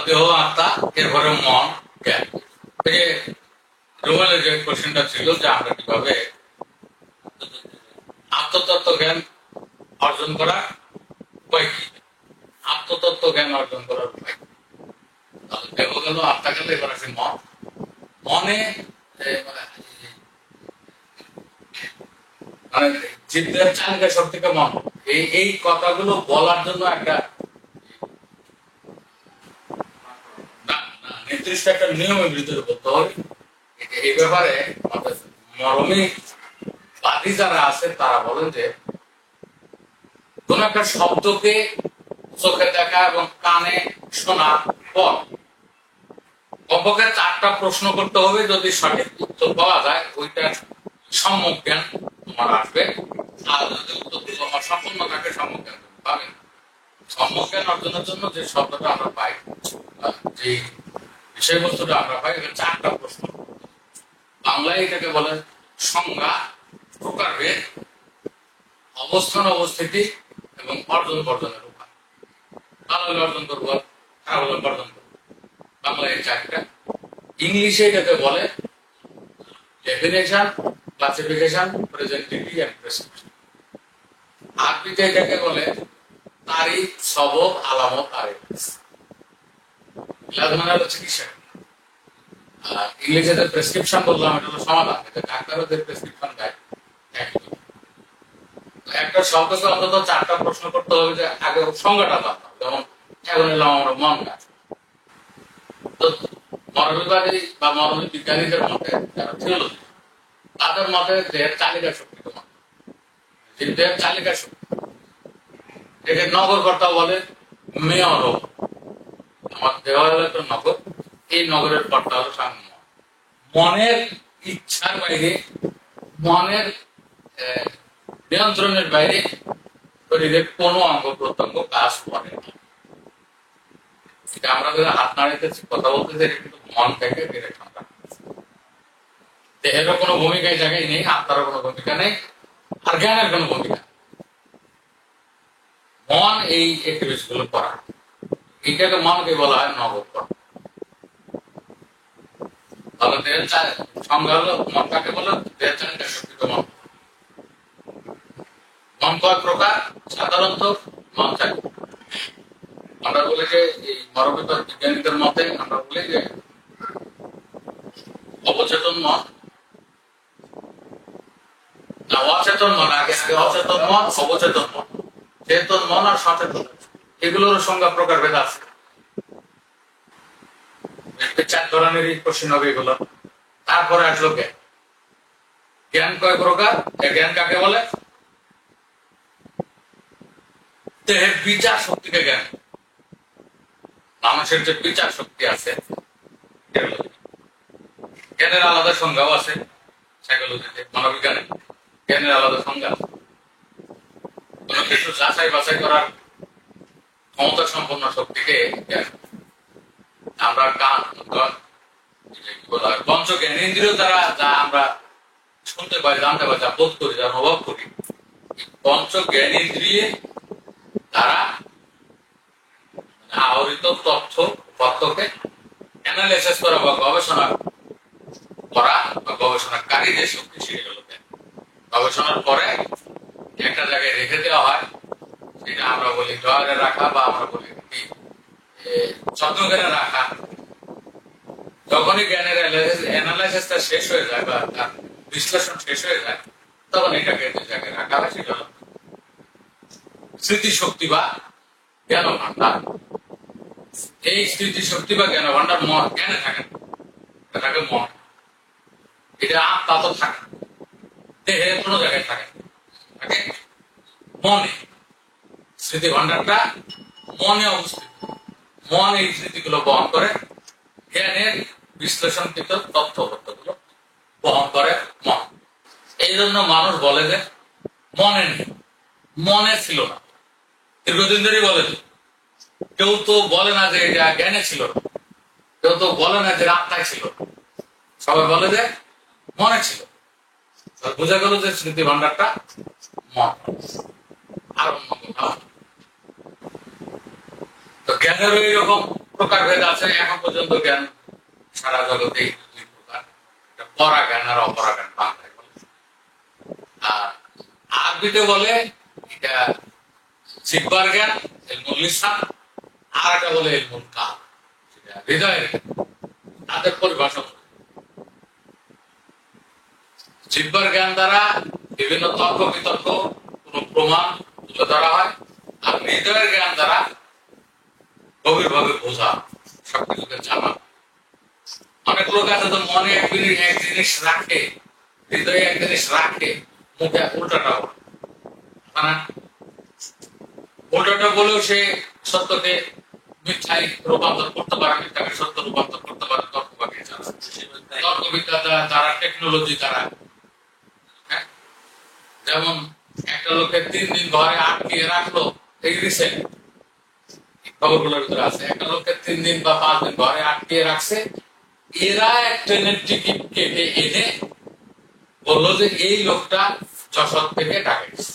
দেহ আত্মা, এরপরে মন, জ্ঞান। এই যে রুবেলের যে কোশ্চেনটা ছিল যে আমরা কিভাবে আত্মতত্ত্ব জ্ঞান অর্জন করা উপায় কি, আত্মতত্ত্ব জ্ঞান অর্জন করার উপায়। তাহলে দেহ গেল, আত্মা গেল, এবার আছে মন। মনে মানে জীবদের চালিকা শক্তিকে মন, এই কথাগুলো বলার জন্য একটা নির্দিষ্ট একটা নিয়মের ভিতরে বলতে হবে। এই ব্যাপারে মরমী বাদী যারা আছে তারা বলেন যে কোন একটা শব্দকে চোখে দেখা এবং কানে শোনার পর কমপক্ষে 4টা প্রশ্ন করতে হবে। যদি সঠিক উত্তর পাওয়া যায় ওইটা সম্যক জ্ঞান তোমার আসবে, আর যদি উত্তর তোমার সম্পূর্ণ থাকে সম্যক জ্ঞান পাবেন। সম্যক জ্ঞান অর্জনের জন্য যে শব্দটা আমরা পাই, যে বিষয়বস্তুটা আমরা পাই, 4টা প্রশ্ন। বাংলায় এটাকে বলে সংজ্ঞা, প্রকারভেদ, অবস্থান অবস্থিতি এবং অর্জন বর্জনের উপায়। ভালো হলে অর্জন করবো, খারাপ হলে বর্জন করবো। বাংলায় 4টা। ইংলিশে এটাকে বলে ডেফিনেশন, ক্লাসিফিকেশন, প্রেজেন্টিভিটি এন্ড প্রেসক্রিপশন। আরবিতে এটাকে বলে তারিখ, সবব, আলামত আর মানে হলো চিকিৎসা। আর ইংলিশে যে প্রেসক্রিপশন বললাম এটা হলো সমাধান। এটা ডাক্তারও যে প্রেসক্রিপশন দেয়। একটা শব্দকে অন্তত 4টা প্রশ্ন করতে হবে যে আগে সংজ্ঞাটা জানতাম। যেমন এখন এলাম আমরা মন গাছ। তো মরবিবাদী বা মরবী বিজ্ঞানীদের মতে, যারা থিওলজি, তাদের মতে দেহের চালিকা শক্তি কমান, দেহের চালিকা শক্তি। একে নগরকর্তা বলে মেয়র। আমার দেহ হলো একটা নগর, এই নগরের কর্তা হলো স্বামী। মনের ইচ্ছার বাইরে, মনের নিয়ন্ত্রণের বাইরে শরীরের কোনো অঙ্গ প্রত্যঙ্গ কাজ করে না। আমরা যারা হাত নাড়াইতেছি, কথা বলতেছি, কিন্তু মন থেকে ডিরেকশন। দেহেরও কোনো ভূমিকা এই জায়গায় নেই, আত্মারও কোনো ভূমিকা নেই, আর জ্ঞানের কোনো ভূমিকা। মন এই অ্যাক্টিভিটিস গুলো করা, এইটাকে মনকে বলা হয় নগর। তাহলে দেহের সংজ্ঞা হলো, মন কাকে বলে? দেহের চালিকা শক্তি তো মন। মন কয় প্রকার? সাধারণত মন 4। আমরা বলি যে এই মরবিবাদ বিজ্ঞানীদের মতে আমরা বলি যে অবচেতন মন, না অচেতন মন, আগে অচেতন মন, অবচেতন মন, চেতন মন আর সচেতন, এগুলোর সংজ্ঞা প্রকারভেদ আছে। 4 ধরনেরই কোশ্চেন হবে এগুলো। তারপরে আসলো জ্ঞান। জ্ঞান কয় প্রকার? জ্ঞান কাকে বলে? দেহের বিচার শক্তিকে জ্ঞান। মানুষের যে বিচার শক্তি আছে, জ্ঞানের আলাদা সংজ্ঞাও আছে। সাইকোলজিতে, মনোবিজ্ঞানে জ্ঞানের আলাদা সংজ্ঞা। কোন কিছু যাচাই বাছাই করার ক্ষমতা সম্পন্ন শক্তিকে জ্ঞান। আমরা পঞ্চ জ্ঞানেন্দ্রিয় দ্বারা যা আমরা শুনতে পাই, জানতে পাই, যা বোধ করি, যা অনুভব করি, পঞ্চ জ্ঞানেন্দ্রিয়ে দ্বারা আহরিত তথ্যকে অ্যানালাইসিস করা বা গবেষণা করা বা গবেষণাকারী যে শক্তি, সেগুলো গবেষণার পরে একটা জায়গায় রেখে দেওয়া হয়। সেটা আমরা বলি ড্রয়ারে রাখা, বা আমরা বলি কি যত্নজ্ঞানে রাখা। যখনই জ্ঞানের অ্যানালাইসিসটা শেষ হয়ে যায় বা তার বিশ্লেষণ শেষ হয়ে যায়, তখন এটাকে যে জায়গায় রাখা হয় সেটা হলো স্মৃতিশক্তি বা জ্ঞান ভান্ডার। এই স্মৃতিশক্তি বা জ্ঞান ভান্ডার মন, জ্ঞানে থাকে না, থাকে মন। এটা আত্মা তো থাকে, দেহে কোনো জায়গায় থাকে, থাকে মনে। স্মৃতি ভান্ডারটা মনে অবস্থিত। মন এই স্মৃতিগুলো বহন করে, জ্ঞানের বিশ্লেষণকৃত তথ্যগুলো বহন করে মন। এই জন্য মানুষ বলে যে মনে নেই, মনে ছিল না। দীর্ঘদিন ধরেই বলে যে, কেউ তো বলে না যে এটা জ্ঞানে ছিল না, কেউ তো বলে না যে আত্মায় ছিল, সবাই বলে যে মনে ছিল। বোঝা গেল যে স্মৃতি ভান্ডারটা মন। আর অন্য কোথাও তো জ্ঞানেরও এইরকম প্রকারভেদ আছে এখন পর্যন্ত জ্ঞান সারা জগতেই দুই প্রকার, পরা জ্ঞান আর অপরা জ্ঞান বাংলায় বলে। আর আরবিতে বলে এটা জিহ্বার জ্ঞান ইলমুল লিসান, আর একটা বলে ইলমুল কাল, সেটা হৃদয়ের জ্ঞান। তাদের পরিভাষা জিহ্বার জ্ঞান দ্বারা বিভিন্ন তর্ক বিতর্ক কোন প্রমাণ তুলে ধরা হয়, আর হৃদয়ের জ্ঞান দ্বারা গভীরভাবে বোঝা, সবকিছুকে জানা। অনেক লোক আছে তো মনে এক জিনিস রাখে, হৃদয়ে এক জিনিস রাখে, মুখে উল্টাটা বলে, উল্টাটা বলেও সে সত্যকে মিথ্যায় রূপান্তর করতে পারে, মিথ্যাকে সত্য রূপান্তর করতে পারে তর্কবাদী যারা, তর্কবিদ্যা যারা, টেকনোলজি যারা। যেমন একটা লোকে 3 দিন ঘরে আটকিয়ে রাখলো, এই রিসেন্ট খবরগুলোর ভিতরে আছে, একটা লোককে 3 দিন বা 5 দিন ঘরে আটকিয়ে রাখছে, এরা এক ট্রেনের টিকিট কেটে এনে বললো যে এই লোকটা যশোর থেকে ঢাকা গেছে,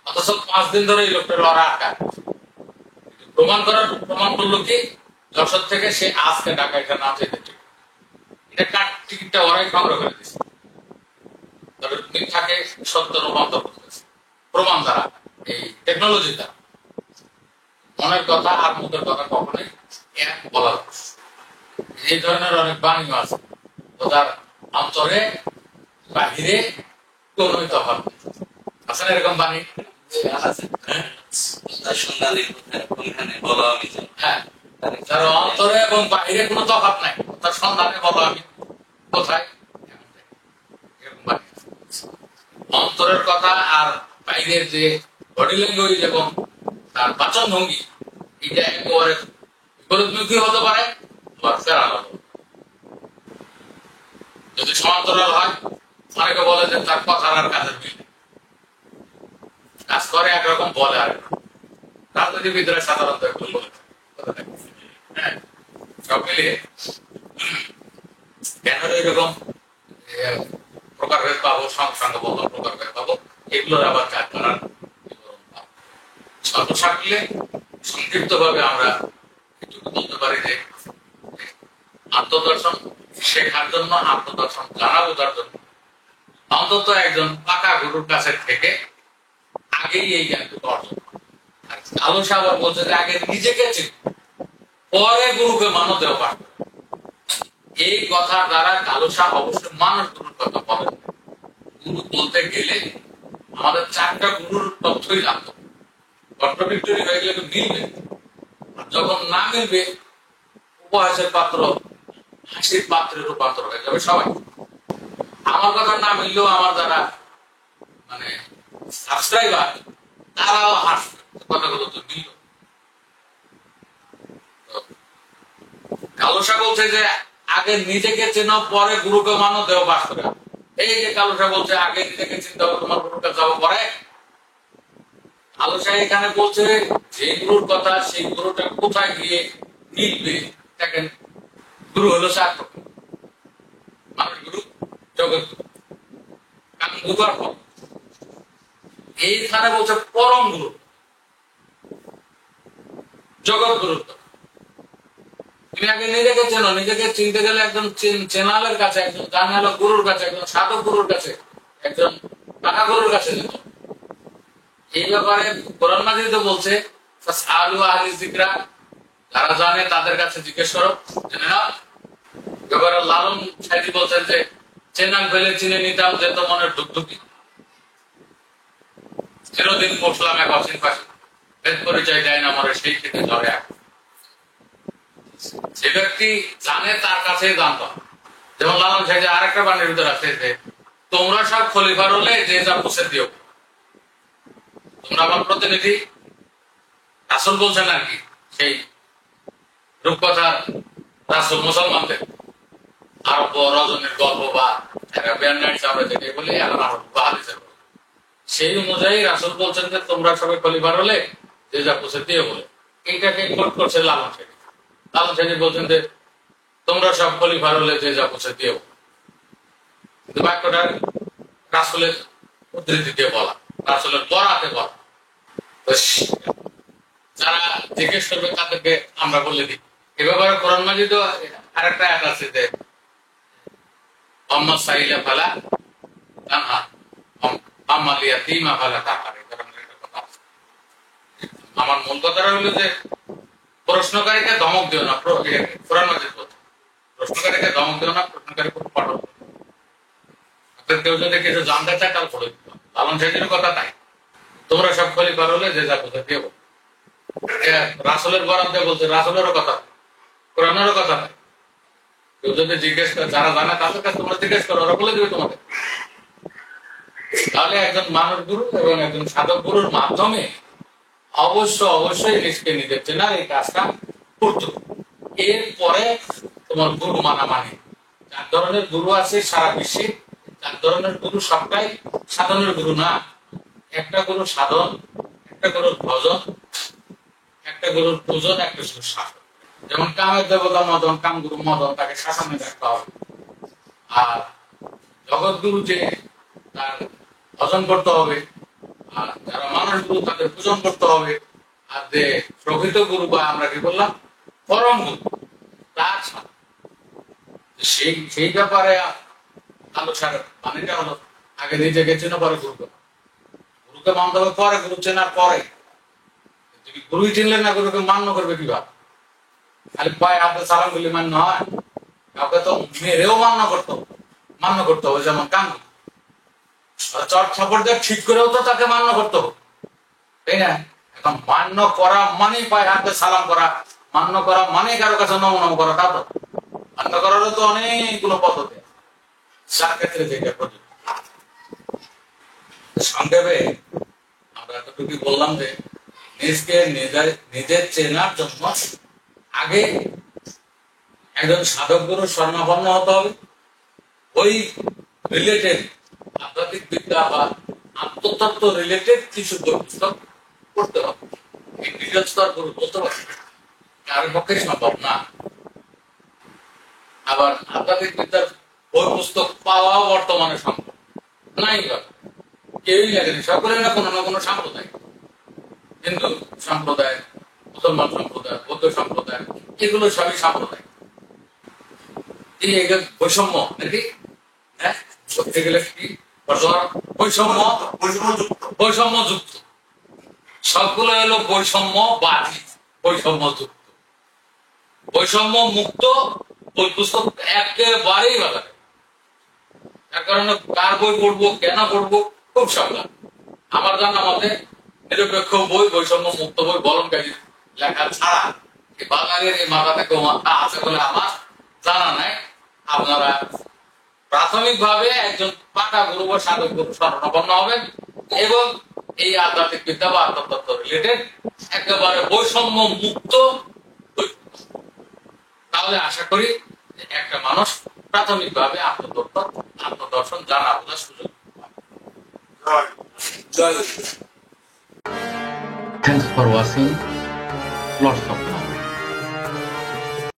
অথচ 5 দিন ধরে এই লোকটার ওরা আটকা প্রমাণ করলো কি যশোর থেকে সে আজকে ঢাকা এটা না যেতে, এটা টিকিটটা ওরাই সংগ্রহ করে দিচ্ছে, তবে মিথ্যাকে সত্য রূপান্তর করতেছে প্রমাণ দ্বারা, এই টেকনোলজি দ্বারা। মনের কথা আর মুখের কথা কখনোই এক বলা যায়। এই ধরনের অনেক বাণীও আছে, তার অন্তরে বাহিরে কোনোই তফাৎ নেই। আছে না এরকম বাণী? হ্যাঁ, তার অন্তরে এবং বাহিরে কোনো তফাৎ নাই, তার সন্ধানে বলো আমি কোথায়। অন্তরের কথা আর বাইরের যে বডি ল্যাঙ্গুয়েজ এবং তার বাচন ভঙ্গি, এটা একেবারে বিপরীতমুখী হতে পারে, যদি সমান্তরাল হয়। অনেকে বলে যে তার কথার আর কাজের মিল, কাজ করে একরকম বলে আর রাজনীতিবিদরা সাধারণত একটু বলে, হ্যাঁ, সব মিলিয়ে কেন এরকম প্রকারভেদ পাবো, সংসঙ্গ বলবো প্রকারভেদ পাবো, এগুলোর আবার কাজ করার সর্বসাকল্যে সংক্ষিপ্ত ভাবে আমরা এটুকু বলতে পারি যে আত্মদর্শন শেখার জন্য, আত্মদর্শন জানা বোঝার জন্য অন্তত একজন পাকা গুরুর কাছে থেকে আগেই এই জ্ঞানটুকু অর্জন। আর আলো সাহেব বলছে যে আগে নিজেকে চিন, পরে গুরুকে মানো দেওয়া পারবে। এই কথা দ্বারা কালো সাহেব অবশ্যই মানুষ গুরুর কথা বলেন। গুরু বলতে গেলে আমাদের 4টা গুরুর তথ্যই জানতো, কন্ট্রাডিক্টরি হয়ে গেলে মিলবে, যখন না মিলবে উপহাসের পাত্র হাসির পাত্রে রূপান্তর হয়ে যাবে সবাই। আমার কথা না মিললেও আমার যারা মানে সাবস্ক্রাইবার, তারাও হাসবে, কথাগুলো তো মিলল। কালোসা বলছে যে আগে নিজেকে চেনো, পরে গুরুকে মানো, দেহ বাস করে। এই যে কালোসা বলছে আগে নিজেকে চিনতে হবে, তোমার গুরুর কাছে যাবো পরে। আলোচনা এখানে বলছে যে গুরুর কথা, সেই গুরুটা কোথায় গিয়ে মিলবে। দেখেন, গুরু হলো 4 প্রকার, মানুষ গুরু, জগৎ গুরু, কারণ গুরুর পর এইখানে বলছে পরম গুরু, জগৎ গুরু। তুমি আগে নিজেকে চেনো, নিজেকে চিনতে গেলে একজন চেনালের কাছে, একজন জানালো গুরুর কাছে, একজন সাধক গুরুর কাছে, একজন টাকা গুরুর কাছে যেত। এই ব্যাপারে কোরআন মাজিদে বলছে আলু আহলি যিকরা, যারা জানে তাদের কাছে জিজ্ঞেস করো, জেনে নাও। ব্যাপারে লালন সাহেব বলছেন যে চেনাল ফেলে চিনে নিতাম যেত মনের ধুকধুকি, চিরদিন বসলাম এক অসীম পাশে, ভেদ পরিচয় দেয় না মরে সেই থেকে ধরে। যে ব্যক্তি জানে তার কাছে জানতো। যেমন লালন সাহেব আরেকটা বাণীর ভিতরে আছে যে তোমরা সব খলিফার হলে যে যা পুষে দিও, তোমরা আমার প্রতিনিধি। রাসূল বলছেন আর কি, সেই রূপকথা রাসূল মুসলমানদের আরব রজনীর গল্প বা যেটা বলি এখন আরব হাদিসের, সেই অনুযায়ী রাসূল বলছেন যে তোমরা সবাই খলিফার হলে যে যা পুষে দিও বলে। এইটাকে কোট করছে লালন সাহেব। লালন সাহেব বলছেন যে তোমরা সব খলিফার হলে যে যা পুষে দিও, কিন্তু বাক্যটা রাসূলের উদ্ধৃতি দিয়ে বলা, রাসূলের বরাতে বলা। যারা জিজ্ঞেস করবে তাদেরকে আমরা বলে দিই। এ ব্যাপারে কোরআন মাজিদও আরেকটা আয়াত আছে যে আম্মা সাইলা ফালা তানহা আম্মা লিয়াতিমা ফালা তাহার, এটা একটা কথা আছে। আমার মূল কথাটা হলো যে প্রশ্নকারীকে ধমক দিও না, কোরআন মাজিদ বলছে প্রশ্নকারীকে ধমক দিও না, প্রশ্নকারী খুব পাঠক। কেউ যদি কিছু জানতে চায় তাহলে পড়ে দিতে হবে। লালন সাহেবের কথা তাই, তোমরা সব খলিফার হলে যে যা কথা দিয়ে বল। রাসূলের বরাদ দিয়ে বলছে, রাসূলেরও কথা, কোরআনেরও কথা নাই। কেউ যদি জিজ্ঞেস করে, যারা জানে তাদের কাছে তোমরা জিজ্ঞেস করো, ওরা বলে দেবে তোমাদের। তাহলে একজন মানব গুরু এবং একজন সাধক গুরুর মাধ্যমে অবশ্যই নিজের চেনার এই কাজটা করতে। এরপরে তোমার গুরু মানা মানে, 4 ধরনের গুরু আছে সারা বিশ্বে। 4 ধরনের গুরু সবটাই সাধনের গুরু না। একটা গুরু সাধন, একটা গুরুর ভজন, একটা গুরুর পূজন, একটা গুরুর শাসন। যেমন কামের দেবতা মদন, কাম গুরু মদন, তাকে শাসনে রাখতে হবে। আর জগৎ গুরু যে তার ভজন করতে হবে, আর যারা মানুষ গুরু তাদের পূজন করতে হবে। আর যে প্রকৃত গুরু বা আমরা কি বললাম পরম গুরু, তার সেই ব্যাপারে আলোচনার মানেটা হলো আগে নিজেকে চেনা, পরে গুরুকে মানতে হবে, পরে গুরু চেনার পরে। তুমি গুরুই চিনলে না, গুরুকে মান্য করবে কিভাবে? খালি পায়ে হাতে সালাম দিলে মান্য হয়? কাউকে তো মেরেও মান্য করতে হবে। যেমন কাম চট ছাপড় দিয়ে ঠিক করেও তো তাকে মান্য করতে হবে, তাই না? এখন মান্য করা মানে পায়ে হাতে সালাম করা, মান্য করা মানে কারো কাছে নম করা, তা তো মান্য করারও তো অনেকগুলো পদ্ধতি আছে, যার ক্ষেত্রে যেটা প্রযোজ্য। সংক্ষেপে আমরা এতটুকু বললাম যে নিজকে নিজের চেনার জন্য আগে একজন সাধক গুরু শরণাপন্ন হতে হবে। ওই রিলেটেড আধ্যাত্মিক বিদ্যা বা আত্মতত্ত্ব রিলেটেড কিছু বই পুস্তক পড়তে হবে। ইন্ডিভিজুয়াল স্তর গুরু বলতে পারে কারোর পক্ষে সম্ভব না। আবার আধ্যাত্মিক বিদ্যার বই পুস্তক পাওয়াও বর্তমানে সম্ভব নাই। কেউই লাগেনি, সকলে না কোনো সম্প্রদায়, হিন্দু সম্প্রদায়, মুসলমান সম্প্রদায়, বৌদ্ধ সম্প্রদায়, এগুলো সবই সম্প্রদায়। বৈষম্য নাকি? হ্যাঁ, বলতে গেলে কি বৈষম্য যুক্ত সবগুলো হলো বৈষম্যবাদী, বৈষম্য যুক্ত। বৈষম্য মুক্ত বই পুস্তক একেবারেই ভালো। তার কারণে কার বই পড়বো, কেন পড়বো, খুব সাবধান। আমার জানা মতে নিরপেক্ষ বই, বৈষম্য মুক্ত বই, বলনকারী লেখা ছাড়া বাঙালির এই মাথা থেকে মাথা আছে বলে আমার জানা নাই। আপনারা প্রাথমিকভাবে একজন পাকা গুরু বা সাধক গুরু শরণাপন্ন হবেন এবং এই আধ্যাত্মিক বিদ্যা বা আত্মতত্ত্ব রিলেটেড একেবারে বৈষম্য মুক্ত, তাহলে আশা করি একটা মানুষ প্রাথমিকভাবে আত্মদর্শন জানা বোঝার সুযোগ পাবে। Thanks for watching. Lots of